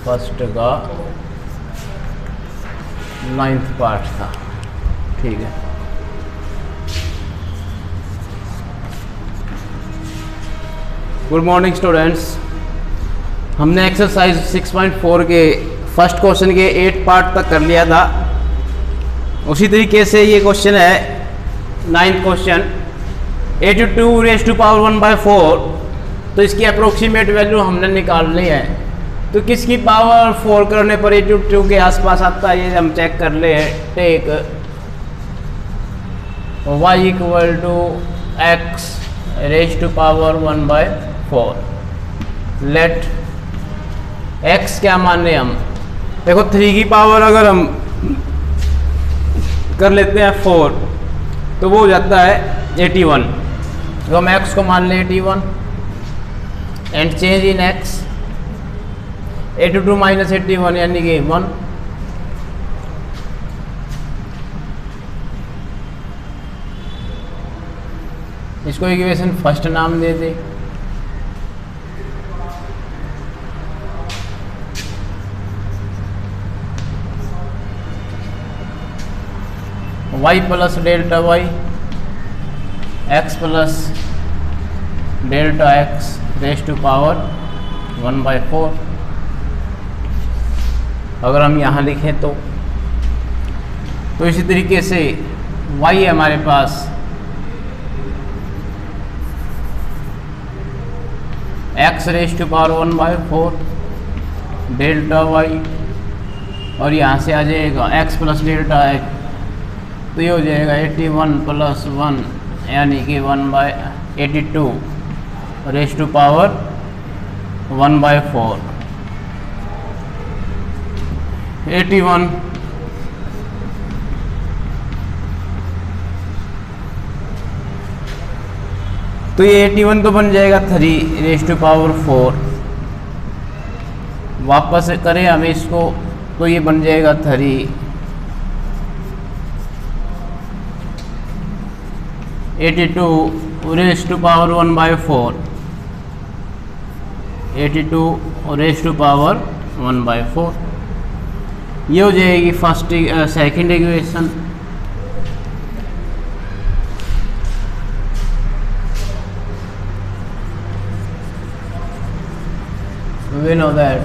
First का 9th part था। ठीक है, गुड मॉर्निंग स्टूडेंट्स। हमने एक्सरसाइज 6.4 के फर्स्ट क्वेश्चन के 8 पार्ट तक कर लिया था। उसी तरीके से ये क्वेश्चन है 9th question 82 raise to power 1/4। तो इसकी अप्रोक्सीमेट वैल्यू हमने निकालनी है। तो किसकी पावर 4 करने पर 82 के आसपास आता है, ये हम चेक कर ले। Take y equal to x raise to power 1/4। Let x क्या माने हम, देखो 3 की पावर अगर हम कर लेते हैं 4 तो वो हो जाता है 81। तो हम x को मान लें 81 and change in x 82 minus 81 यानी कि 1। इसको इक्वेशन फर्स्ट नाम दे दे। y plus delta y x plus delta x raise to power 1/4। अगर हम यहाँ लिखें तो इसी तरीके से y है हमारे पास x raise to power 1/4 delta y, और यहाँ से आ जाएगा x प्लस डेल्टा x। तो ये हो जाएगा 81 प्लस 1 यानी कि 1/82 रेज़ टू पावर 1/4। 81 तो ये 81 तो बन जाएगा 3 रेज़ टू पावर 4। वापस करें हम इसको तो ये बन जाएगा 3 82 raise to power 1/4। 82 raise to power 1/4 ये हो जाएगी first second equation. We know that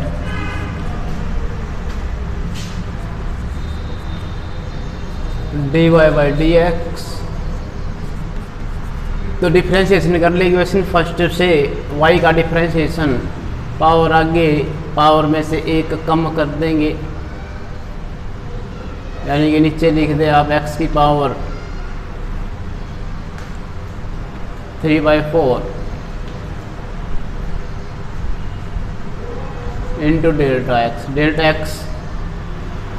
dy by dx। तो डिफ्रेंशिएशन कर ले इक्वेशन फर्स्ट से। y का डिफ्रेंशिएशन पावर आगे पावर में से एक कम कर देंगे, यानी कि नीचे लिख दे आप x की power 3/4 into delta x। Delta x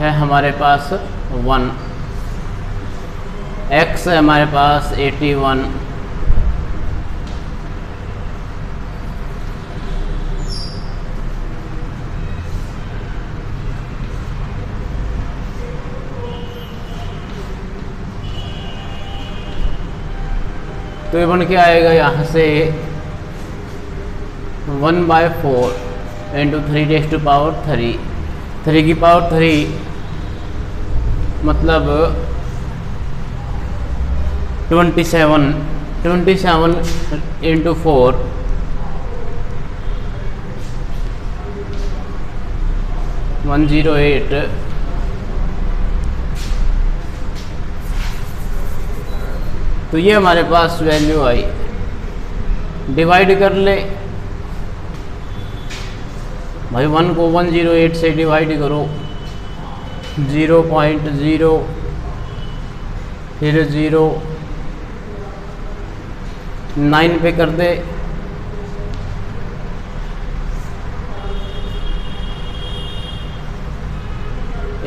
है हमारे पास 1, x है हमारे पास 81 तो ये बन के आएगा यहाँ से 1/4 इंटू 3 रेज़ टू पावर 3। 3 की पावर 3 मतलब 27 इंटू 4 108। तो ये हमारे पास वैल्यू आई। डिवाइड कर ले भाई, 1 को 108 से डिवाइड करो 0.0 फिर 0 9 पे कर दे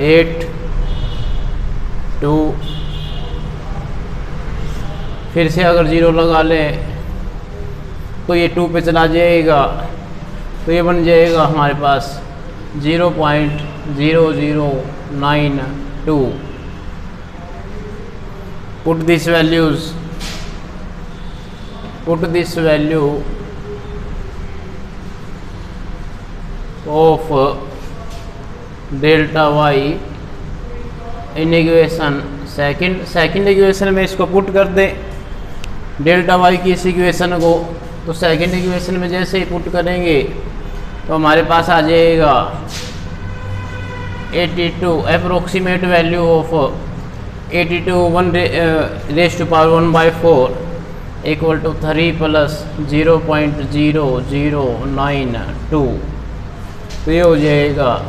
8 2 फिर से अगर 0 लगा ले तो ये 2 पे चला जाएगा, तो ये बन जाएगा हमारे पास 0.0092। Put this value of delta y in equation second equation में इसको पुट कर दे डेल्टा वाई की इस इक्वेशन को। तो सेकंड इक्वेशन में जैसे ही पुट करेंगे तो हमारे पास आ जाएगा 82 approximate value of 82 1/4 equal to 3 plus 0.0092। तो ये हो जाएगा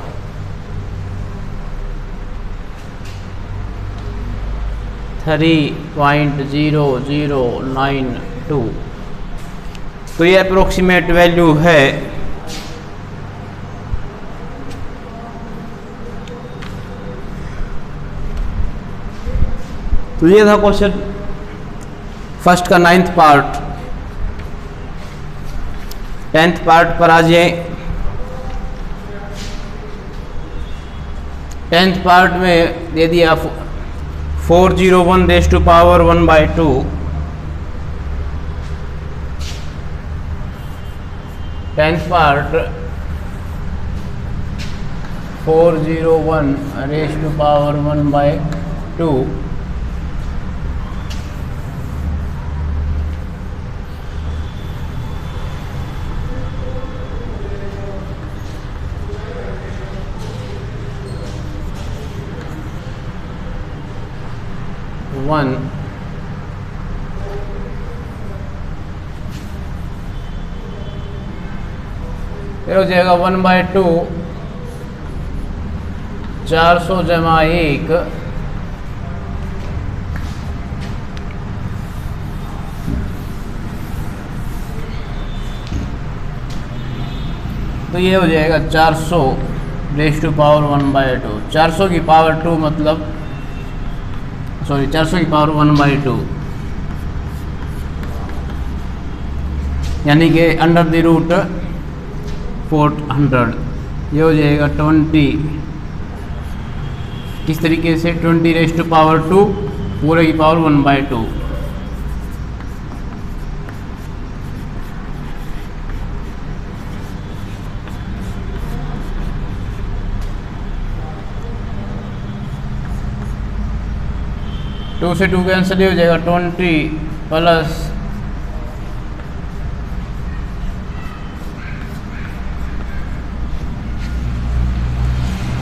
3.0092। तो ये अप्रोक्सीमेट वैल्यू है। तो ये था क्वेश्चन फर्स्ट का 9th पार्ट। 10th पार्ट पर आ जाए। 10th पार्ट में दे दिया 401⁻²। 10th part 401⁻²। फिर हो जाएगा 1/2 400 जमा 1 तो ये हो जाएगा 400⁻²। 400 की पावर 2 मतलब 400 की पावर 1/2 यानी कि √400। ये हो जाएगा 20। किस तरीके से 20⁻², पूरे की पावर 1/2। टू से 2 कैंसिल हो जाएगा 20 प्लस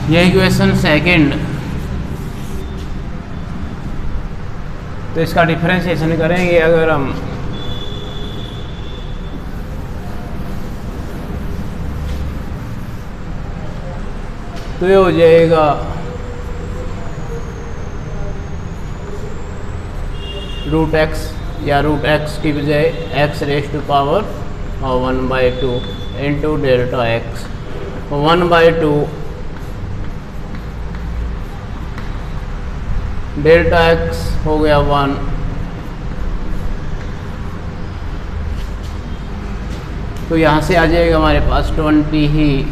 ये इक्वेशन सेकंड। तो इसका डिफरेंशिएशन करेंगे अगर हम तो ये हो जाएगा √x या √x की बजाय x⁻² 1/2 into delta x 1/2 delta x हो गया 1। तो यहाँ से आ जाएगा हमारे पास 20 ही।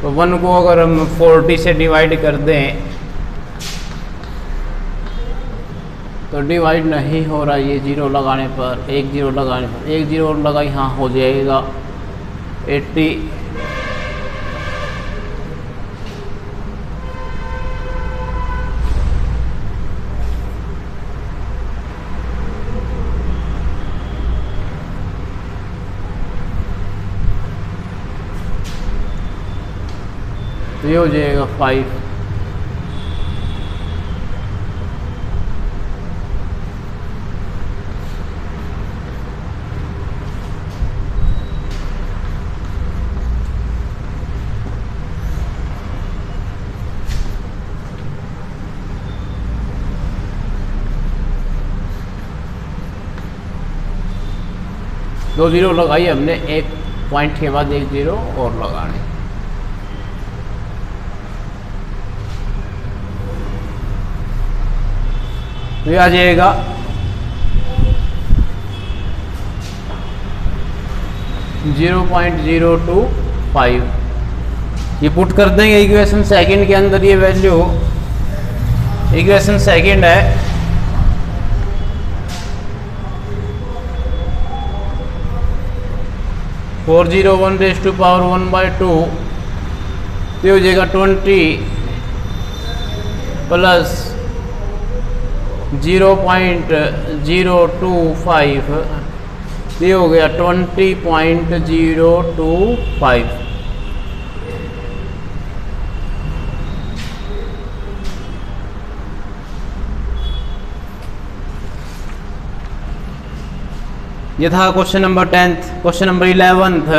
तो 1 को अगर हम 40 से डिवाइड कर दें तो डिवाइड नहीं हो रहा। ये 0 लगाने पर, एक 0 लगाने पर, एक 0 लगा यहाँ हो जाएगा 80। तो ये हो जाएगा 5। दो 0 लगाई हमने, एक पॉइंट के बाद एक 0 और लगाने। तो ये आ जाएगा 0.025। ये पुट कर देंगे इक्वेशन सेकंड के अंदर। ये वैल्यू इक्वेशन सेकंड है। 401 रेज टू पावर 1/2 तो हो जाएगा 20 प्लस 0.025 ये हो गया 20.025। ये था question number 10th। Question number 11th,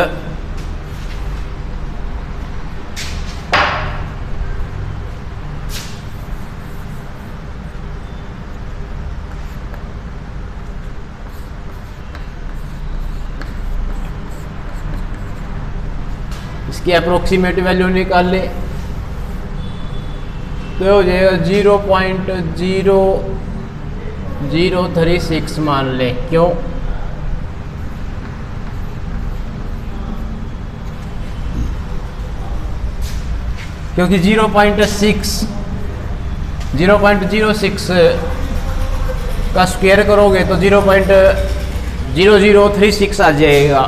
इसकी अप्रोक्सीमेट वैल्यू निकाल ले तो हो जाएगा 0.0036 मान ले। क्यों? क्योंकि 0.06 का स्क्वायर करोगे तो 0.0036 आ जाएगा।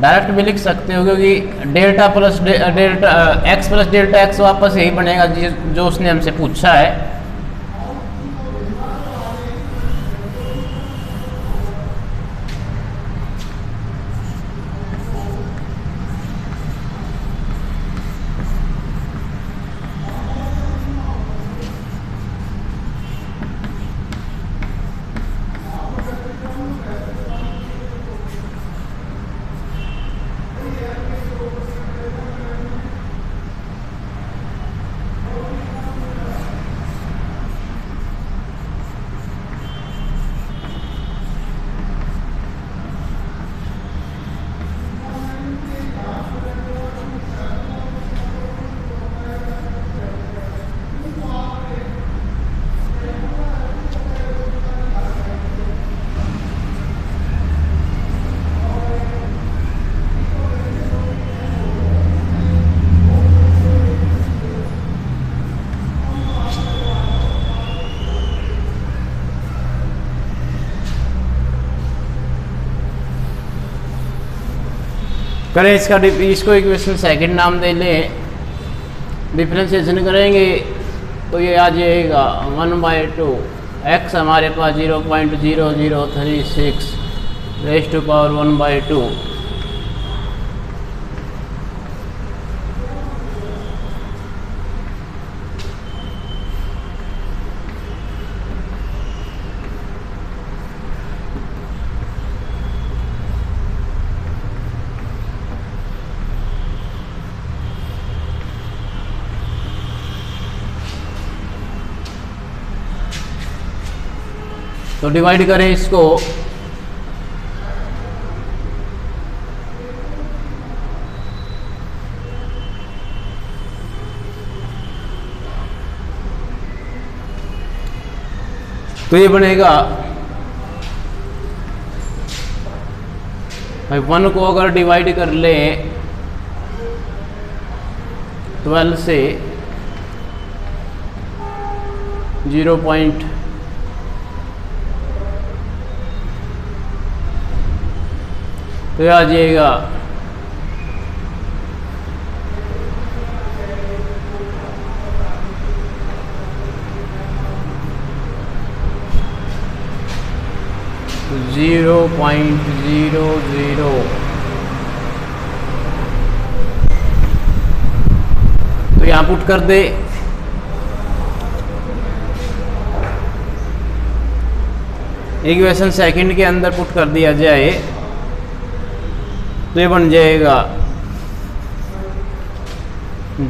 डायरेक्ट भी लिख सकते हो क्योंकि delta plus delta x plus delta x वापस यही बनेगा जो उसने हमसे पूछा है। करें इसको इक्वेशन सेकंड नाम दे लें, डिफ्रेंशिएशन करेंगे तो ये आ जाएगा 1/2 एक्स हमारे पास 0.0036 रेज़ टू पावर 1/2 तो डिवाइड करें इसको तो ये बनेगा भाई 1 को अगर डिवाइड कर ले 12 से 0. तो ये आ जाएगा 0.00 तो यहाँ पुट कर दे इक्वेशन सेकंड के अंदर पुट कर दिया जाए तो ये बन जाएगा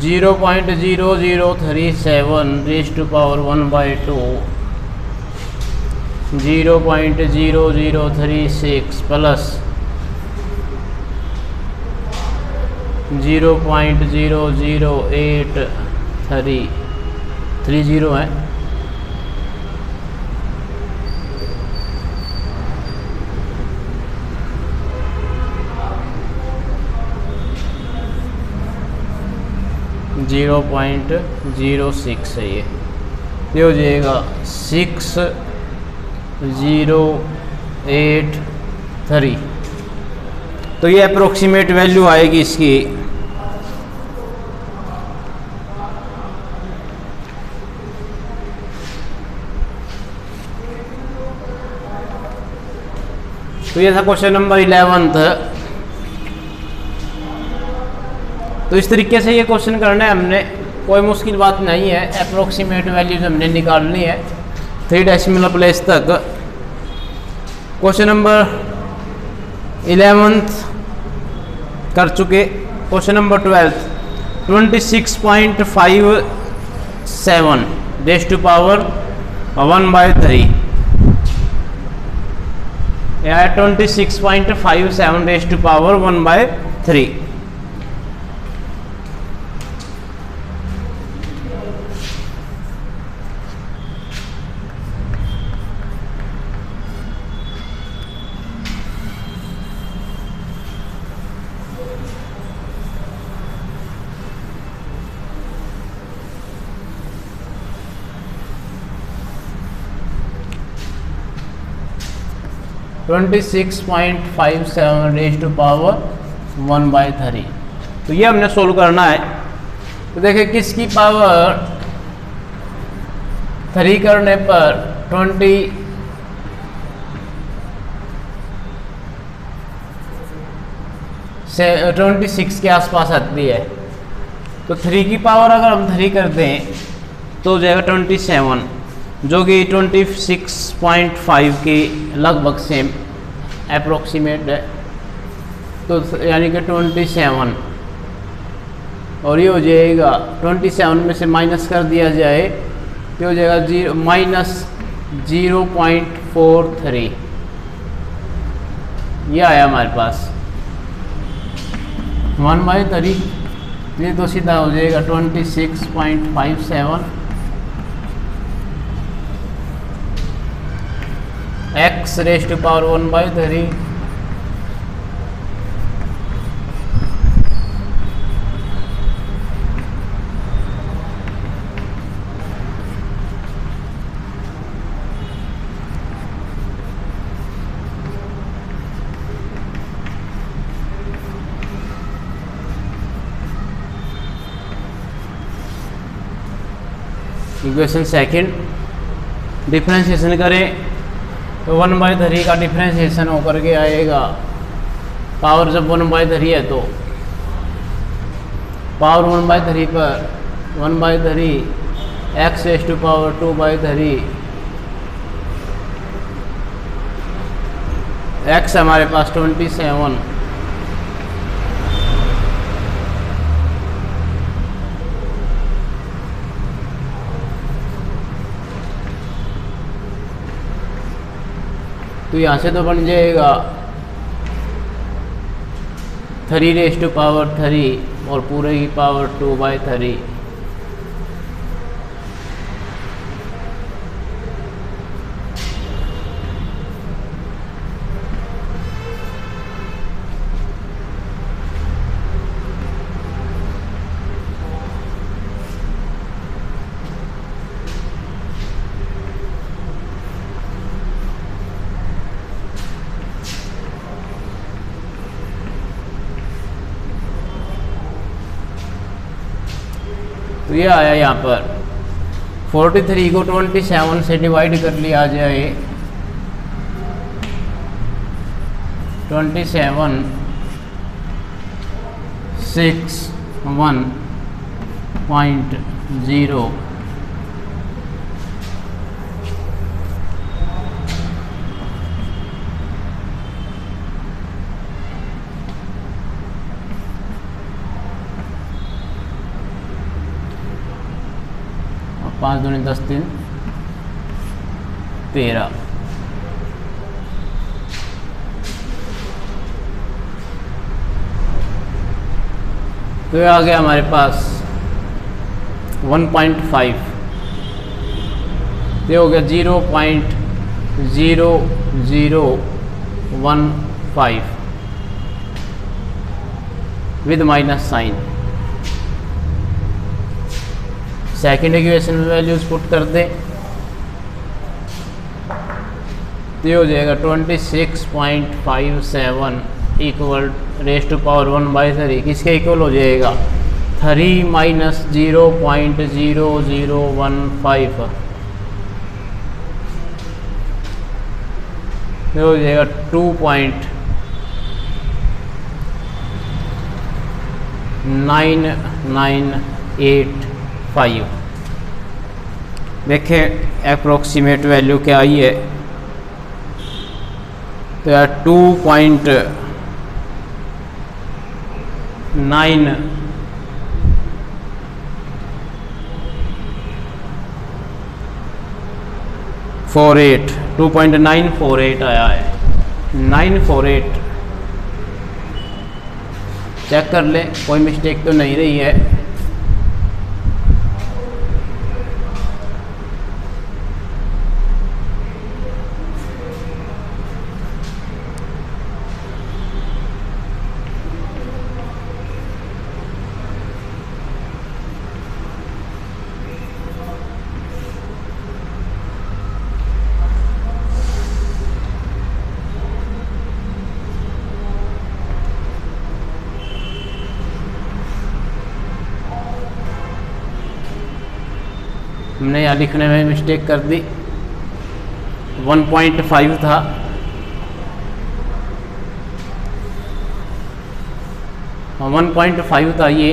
0.0037 रेज़ टू पावर 1/2 0.0036 प्लस 0.00830 है 0.06 है ये हो जाएगा 6083। तो ये अप्रोक्सीमेट वैल्यू आएगी इसकी। तो ये था क्वेश्चन नंबर 11। तो इस तरीके से ये क्वेश्चन करना है हमने, कोई मुश्किल बात नहीं है। अप्रोक्सीमेट वैल्यूज हमने निकालनी है 3 डेसिमल प्लेस तक। क्वेश्चन नंबर 11 कर चुके। Question number 12 26.57 raise to power 1/3 या 26.57 raise to power 1/3। Twenty 26.57 raise to power 1/3। तो ये हमने सोल्व करना है। तो देखिए किसकी पावर 3 करने पर 26 के आसपास आती है। तो 3 की पावर अगर हम 3 कर दें तो हो जाएगा 27, जो कि 26.5 के लगभग सेम अप्रोक्सीमेट है। तो यानी कि 27, और ये हो जाएगा 27 में से माइनस कर दिया जाए तो हो जाएगा -0.43। ये आया हमारे पास 1/3। ये तो सीधा हो जाएगा 26.57 x raise to power 1/3 equation second differentiation करें तो 1/3 का डिफरेंशिएशन होकर के आएगा। पावर जब 1/3 है तो पावर 1/3 पर 1/3 x raise to power 2/3 x हमारे पास 27 तो यहाँ से तो बन जाएगा 3 रेज़ टू पावर 3 और पूरे की पावर 2/3। तो ये आया यहाँ पर 43 को 27 से डिवाइड कर लिया जाए 2761.0 5 दूनी 10 3 13। तो ये आ गया हमारे पास 1.5। ये हो गया 0.0015 with minus sign. Second equation में वैल्यूज पुट कर दें तो ये हो जाएगा 26.57 इक्वल रेस टू पावर 1/3 किसके इक्वल हो जाएगा 3 माइनस 0.0015 ये हो जाएगा 2.9985। देखें अप्रोक्सीमेट वैल्यू क्या आई है तो यार 2.948 आया है 948। चेक कर ले कोई मिस्टेक तो नहीं रही है। हमने यहाँ लिखने में मिस्टेक कर दी 1.5 था हाँ 1.5 था ये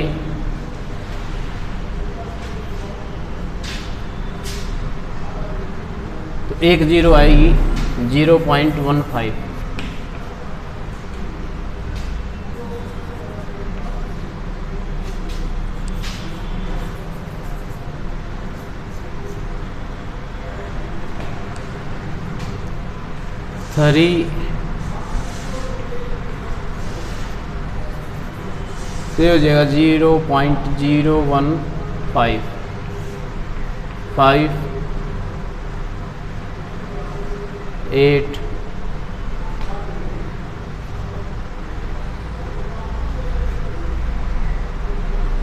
तो एक जीरो आएगी 0.15। थ्री तो हो जाएगा 0.015 5 8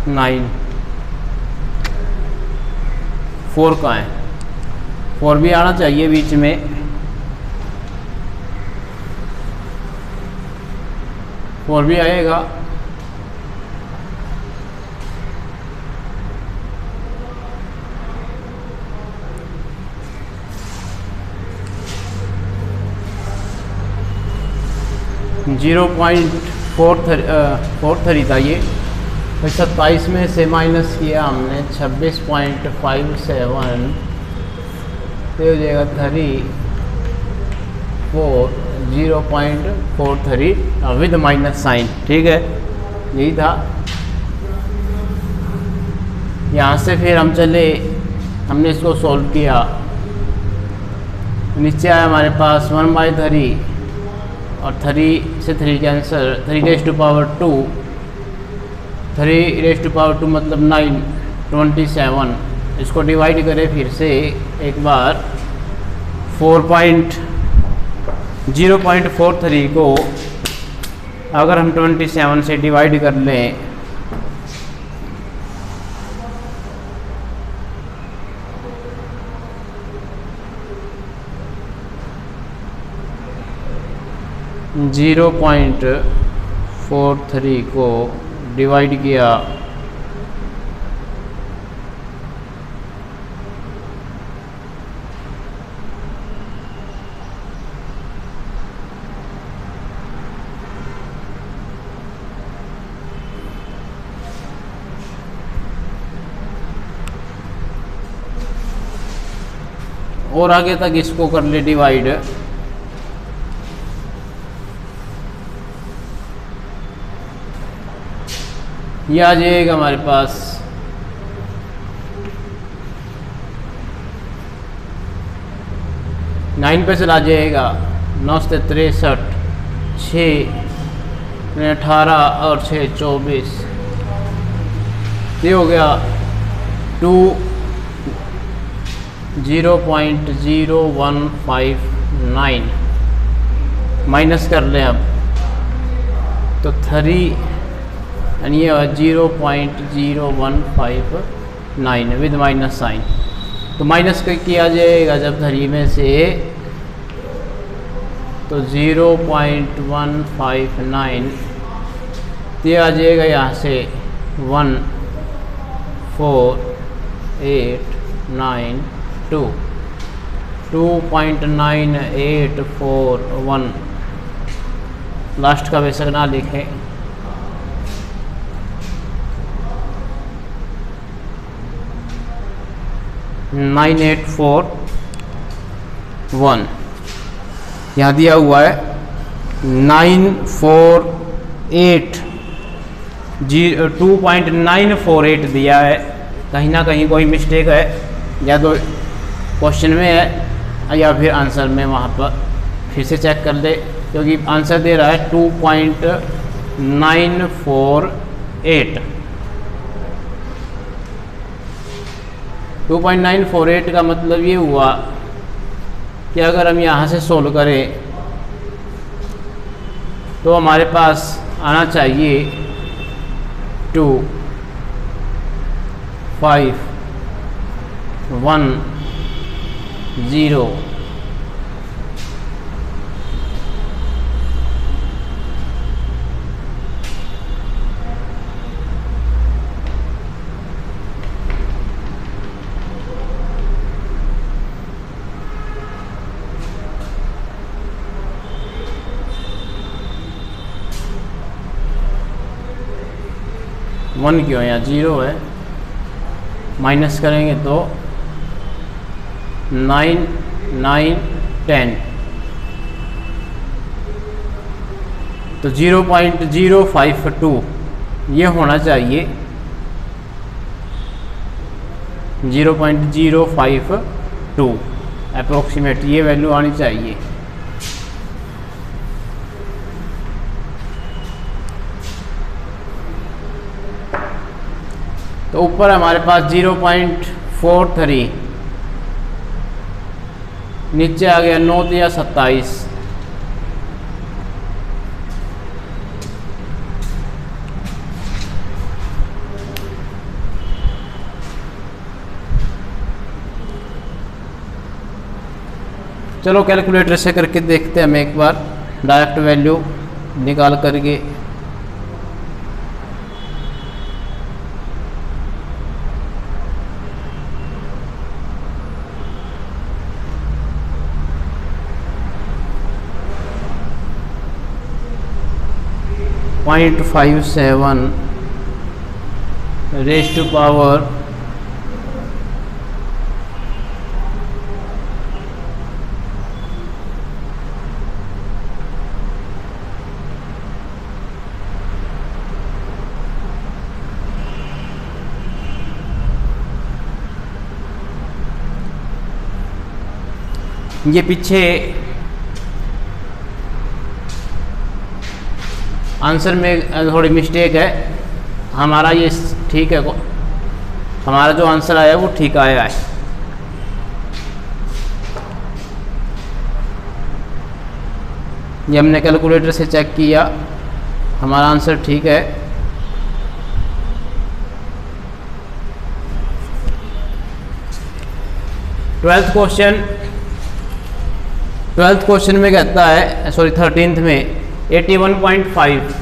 9 4 का है 4 भी आना चाहिए बीच में। 4 भी आएगा जीरो पॉइंट 4.43 था ये। 27 में से माइनस किया हमने 26.57 तो हो जाएगा 0.43 विद माइनस साइन। ठीक है यही था। यहाँ से फिर हम चले हमने इसको सॉल्व किया नीचे आया हमारे पास 1/3 और 3 से 3 cancel 3 raise to power 2 3 raise to power 2 मतलब 9 27। इसको डिवाइड करें फिर से एक बार 0.43 को अगर हम 27 से डिवाइड कर लें जीरो पॉइंट 43 को डिवाइड किया और आगे तक इसको कर ले डिवाइड ये आ जाएगा हमारे पास 9 पे चला जाएगा 9 से 63 6 18 और 6 24 ये हो गया 0.0159 माइनस कर लें अब तो 3 यानी ये 0.015 9 विद माइनस साइन। तो माइनस किया जाएगा जब 3 में से तो 0.159, ये आ जाएगा यहाँ से 14892 2.9841। लास्ट का बेशक ना लिखें। नाइन 9841 यहाँ दिया हुआ है 2.948 दिया है। कहीं ना कहीं कोई मिस्टेक है, या तो क्वेश्चन में है या फिर आंसर में, वहाँ पर फिर से चेक कर ले, क्योंकि आंसर दे रहा है 2.948। 2.948 का मतलब ये हुआ कि अगर हम यहाँ से सोल्व करें तो हमारे पास आना चाहिए 2 5 1 0। वन क्यों, यहाँ 0 है, माइनस करेंगे तो 9 9 10, तो 0.052 ये होना चाहिए, 0.052 अप्रोक्सीमेट ये वैल्यू आनी चाहिए। तो ऊपर हमारे पास 0.43, नीचे आ गया 9 या 27। चलो कैलकुलेटर से करके देखते हैं हम एक बार, डायरेक्ट वैल्यू निकाल करके। .57 रेज़ टू पावर ये पीछे आंसर में थोड़ी मिस्टेक है, हमारा ये ठीक है, हमारा जो आंसर आया वो ठीक आया है। ये हमने कैलकुलेटर से चेक किया, हमारा आंसर ठीक है। ट्वेल्थ क्वेश्चन में कहता है, सॉरी 13th में 81.5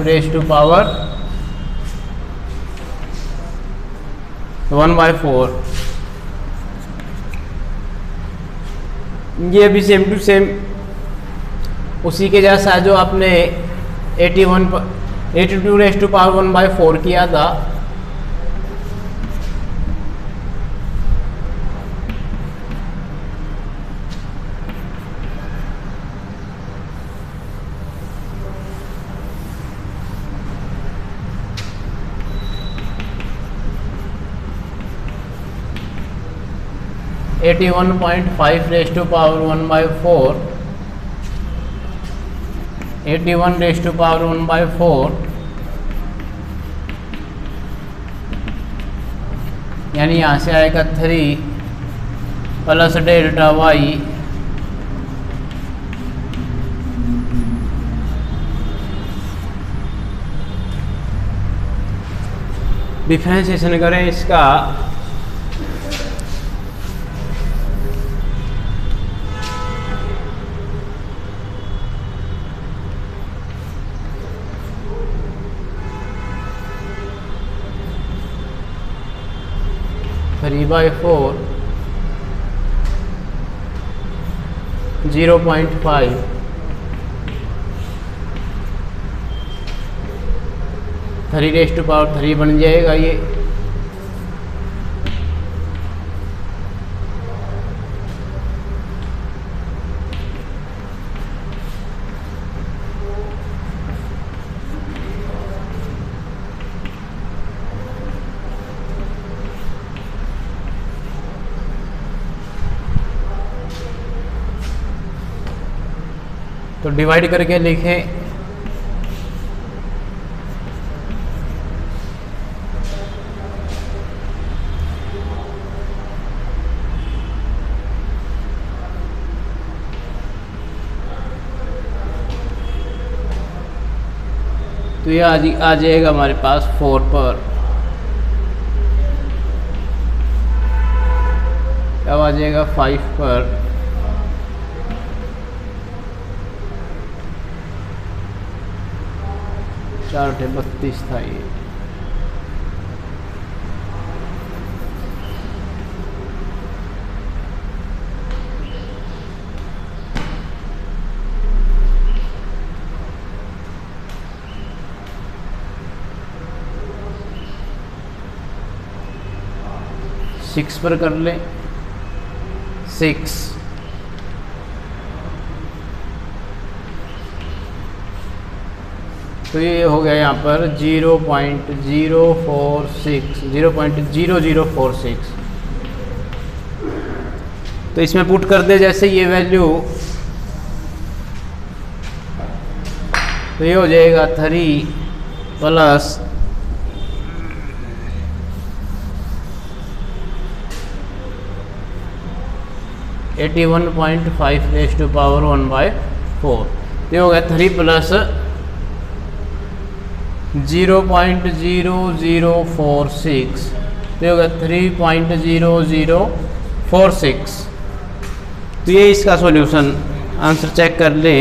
रेज़ टू पावर 1/4। ये भी सेम टू सेम उसी के जैसा है जो आपने 82 रेज़ टू पावर 1/4 किया था। At 81 raise to power 1/4, 81 raise to power 1/4, यानी यहाँ से आएगा 3 प्लस डेल्टा वाई डिफरेंशिएशन करें इसका, थ्री बाई फोर 0.5 3 बन जाएगा ये। तो डिवाइड करके लिखें, तो ये आ जाएगा हमारे पास 4 पर, अब आ जाएगा 5 पर, चार 32 था ये। सिक्स पर कर ले, 6 तो ये हो गया यहाँ पर 0.0046। तो इसमें पुट कर दे जैसे ये वैल्यू, तो ये हो जाएगा 3 प्लस 81.5 रेज़ टू पावर 1/4। ये हो गया 3 प्लस 0.0046, तो होगा 3.0046। तो ये इसका सॉल्यूशन, आंसर चेक कर ले।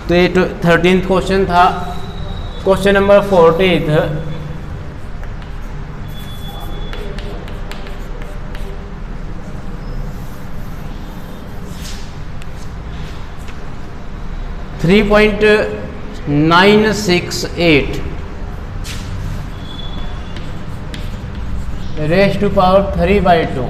तो ये 13th क्वेश्चन था। Question number 14th, $3.968 raise to power 3/2।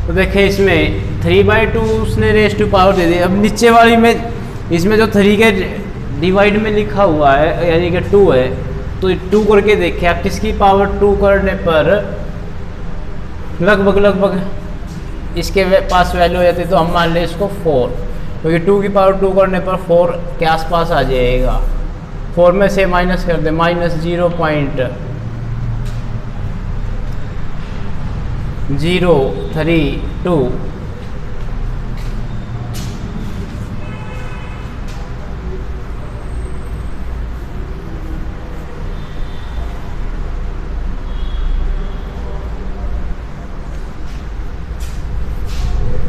तो देखिए इसमें 3/2 उसने रेज़ टू पावर दे दी। अब नीचे वाली में इसमें जो 3 के डिवाइड में लिखा हुआ है यानी कि 2 है, तो 2 करके देखिए आप, किसकी पावर 2 करने पर लगभग इसके पास वैल्यू हो जाती है। तो हम मान लें इसको 4, क्योंकि 2 की पावर 2 करने पर 4 के आसपास आ जाएगा। 4 में से माइनस कर दे, -0.032।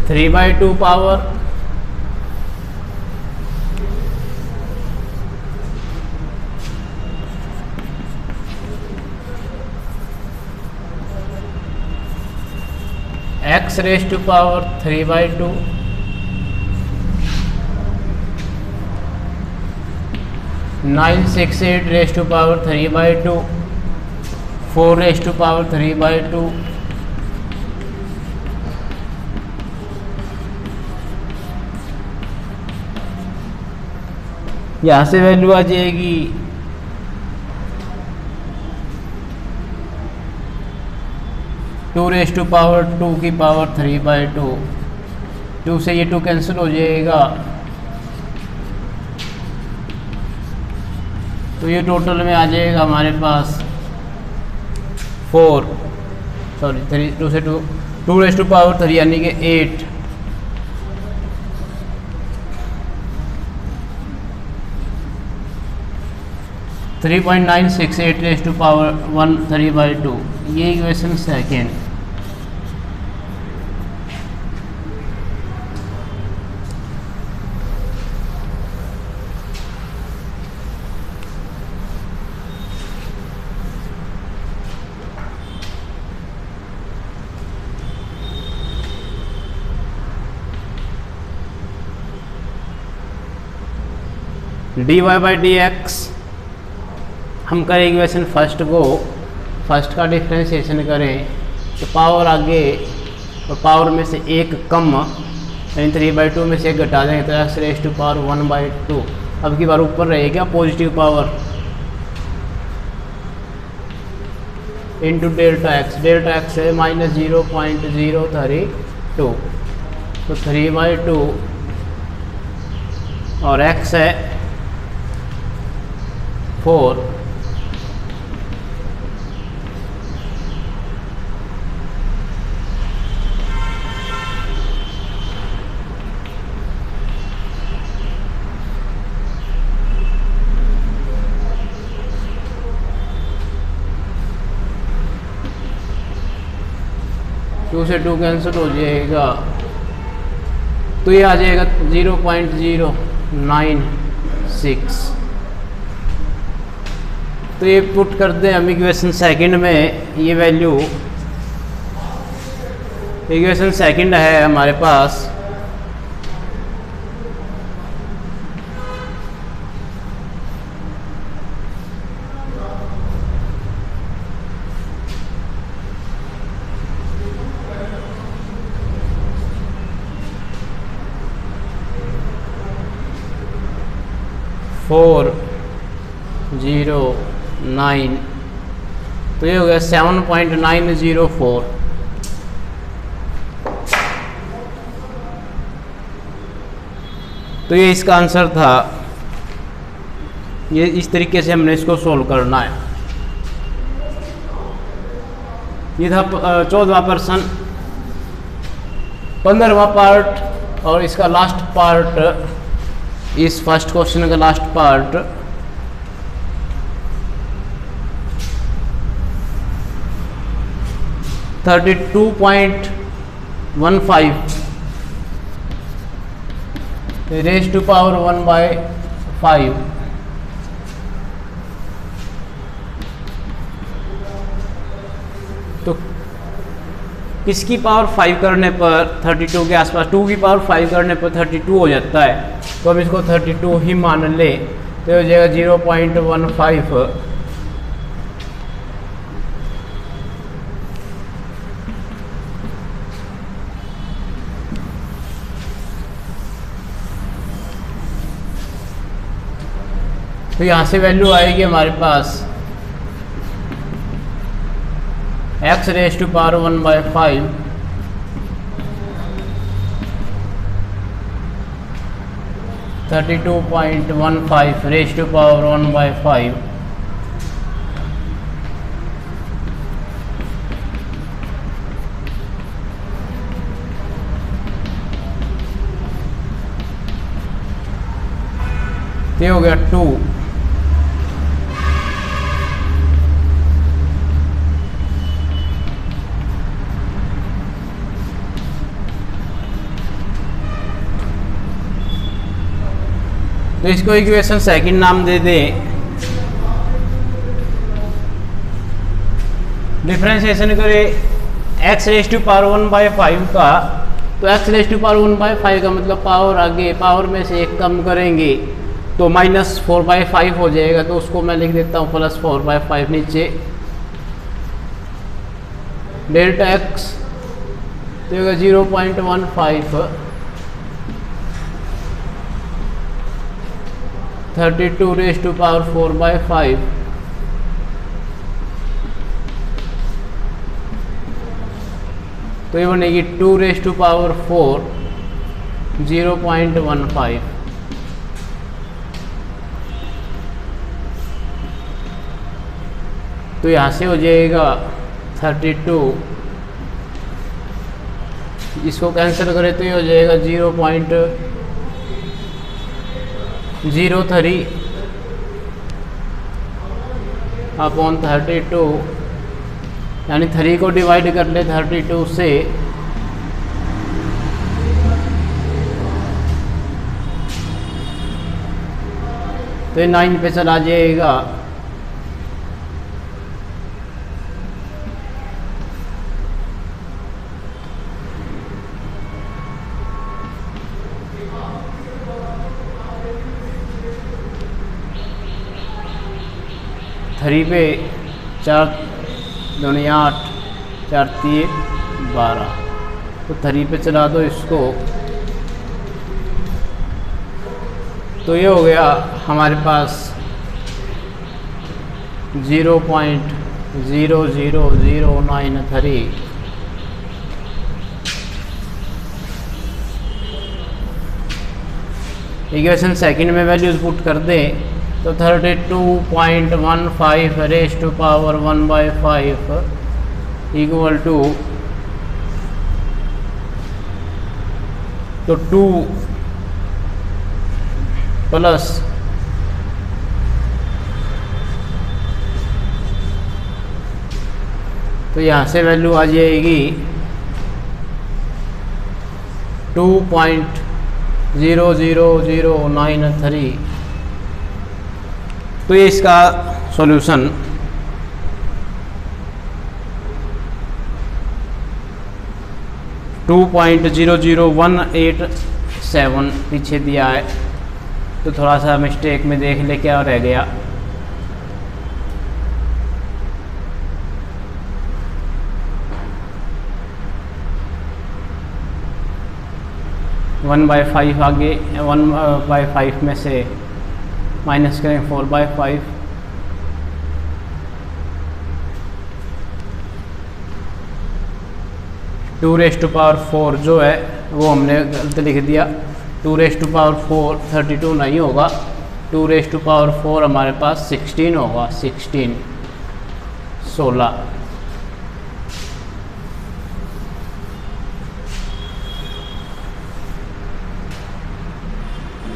Three by two power x raise to power 3/2 968 raise to power 3/2 4 raise to power 3/2 यहाँ से वैल्यू आ जाएगी 2 रेज टू पावर 2 की पावर 3/2, 2 से ये 2 कैंसिल हो जाएगा, तो ये टोटल में आ जाएगा हमारे पास 3 2 से 2 रेज टू पावर 3 यानी कि 8, 3.968 रेज टू पावर 1 3/2, ये इक्वेशन सेकेंड। dy/dx हम करें इक्वेशन फर्स्ट का डिफ्रेंशिएशन करें तो पावर आगे और पावर में से एक कम यानी 3/2 में से एक घटा देंगे तो x रेज टू पावर 1/2, अब की बार ऊपर रहेगा positive power into delta x है -0.032, तो 3/2 और x है 4, टू से 2 कैंसिल हो जाएगा, तो ये आ जाएगा 0.096। तो ये पुट करते हैं हम इक्वेशन सेकंड में, ये वैल्यू इक्वेशन सेकंड है हमारे पास 409, तो ये हो गया 7.904। तो ये इसका आंसर था। ये इस तरीके से हमने इसको सोल्व करना है। ये था 14वां प्रश्न, 15वां पार्ट और इसका लास्ट पार्ट, इस फर्स्ट क्वेश्चन का last part. (32.15) raise to power 1/5। तो किसकी पावर 5 करने पर 32 के आसपास, 2 की पावर 5 करने पर 32 हो जाता है, तो हम इसको 32 ही मान ले, तो हो जाएगा 0.15। तो यहाँ से वैल्यू आएगी हमारे पास x raise to power 1/5 32.15 raise to power 1/5 ये हो गया 2। तो इसको इक्वेशन सेकंड नाम दे दें। डिफरेंशिएशन करें x रेज टू पावर 1/5 का, तो x रेज टू पावर 1/5 का मतलब पावर आगे, पावर में से एक कम करेंगे तो -4/5 हो जाएगा। तो उसको मैं लिख देता हूँ +4/5 नीचे डेल्टा x, तो होगा 0.15 32 रेज टू पावर 4/5 तो ये बनेगी 2⁴ 0.15। तो यहाँ से हो जाएगा 32, इसको कैंसिल करें तो ये हो जाएगा 0.03 अपॉन 32, यानी 3 को डिवाइड कर ले 32 से, तो ये 9 पे चला जाएगा। थ्री पे 4 दूनी 8, 4 3 12, तो 3 पे चला दो इसको, तो ये हो गया हमारे पास 0.00093। इक्वेशन सेकंड में वैल्यूज पुट कर दें तो 32.15 raise to power 1/5 equal to, तो 2 प्लस तो यहाँ से वैल्यू आ जाएगी 2.00093। तो ये इसका सॉल्यूशन $2.00187 पीछे दिया है, तो थोड़ा सा मिस्टेक में देख ले क्या रह गया। वन बाई 5 आगे 1/5 में से माइनस करें 4/5, टू रेज़ टू पावर 4 जो है वो हमने गलत लिख दिया। 2 रेज़ टू पावर 4 32 नहीं होगा, 2 रेज़ टू पावर 4 हमारे पास 16 होगा, 16।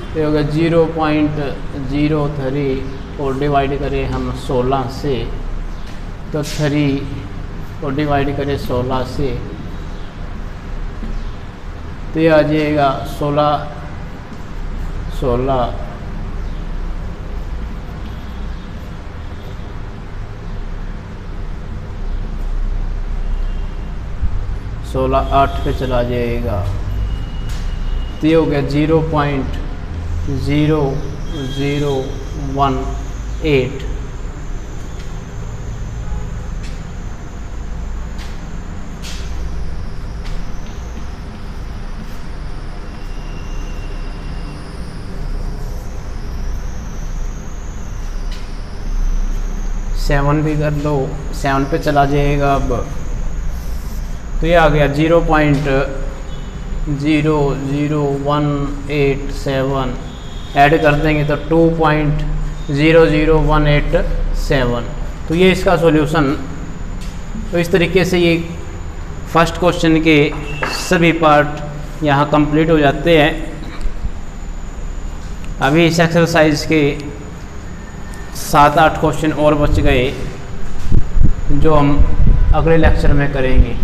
तो होगा 0.03 और डिवाइड करें हम 16 से, तो 3 और डिवाइड करें 16 से, तो ये आ जाएगा 16 8 पे चला जाएगा। तो ये हो गया 0.0018। सेवन भी कर लो, 7 पे चला जाएगा अब। तो ये आ गया 0.00187, ऐड कर देंगे तो 2.00187। तो ये इसका सॉल्यूशन। तो इस तरीके से ये फर्स्ट क्वेश्चन के सभी पार्ट यहाँ कंप्लीट हो जाते हैं। अभी इस एक्सरसाइज के 7-8 क्वेश्चन और बच गए जो हम अगले लेक्चर में करेंगे।